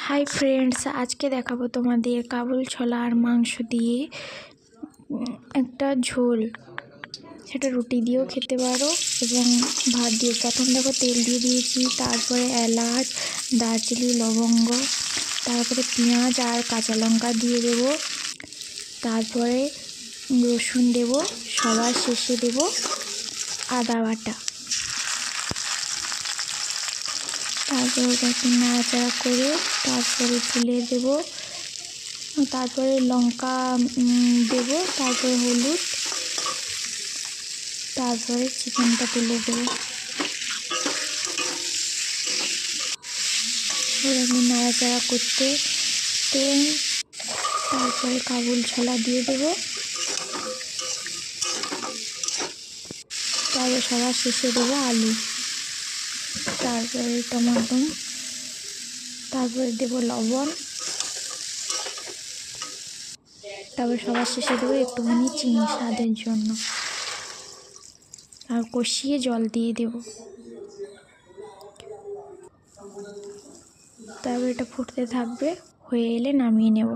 Hi friends, আজকে দেখাবো তোমাদের কাবুল ছোলা আর মাংস দিয়ে একটা ঝোল। সেটা রুটি দিয়েও খেতে পারো এবং ভাত দিয়ে। প্রথম দেখো তেল দিয়ে দিয়েছি, তারপরে এলাচ, দারচিনি, লবঙ্গ, তারপরে পেঁয়াজ আর কাঁচা লঙ্কা দিয়ে দেবো, তারপরে রসুন দেবো, সবার শেষে দেবো আদা বাটা। তারপরে ওটাকে নাড়াচাড়া করে তারপরে তুলে দেবো, তারপরে লঙ্কা দেবো, তারপরে হলুদ, তারপরে চিকেনটা তুলে দেবো। ওটাকে নাড়াচাড়া করতে তারপরে কাবুল ছোলা দিয়ে দেবো, তারপরে সবার শেষে দেবো আলু, তারপরে টমেটো, তারপরে দেবো লবণ, তারপরে সবার শেষে দেবো একটুখানি চিনি স্বাদের জন্য, আর কষিয়ে জল দিয়ে দেবো। তারপর এটা ফুটতে থাকবে, হয়ে এলে নামিয়ে নেব।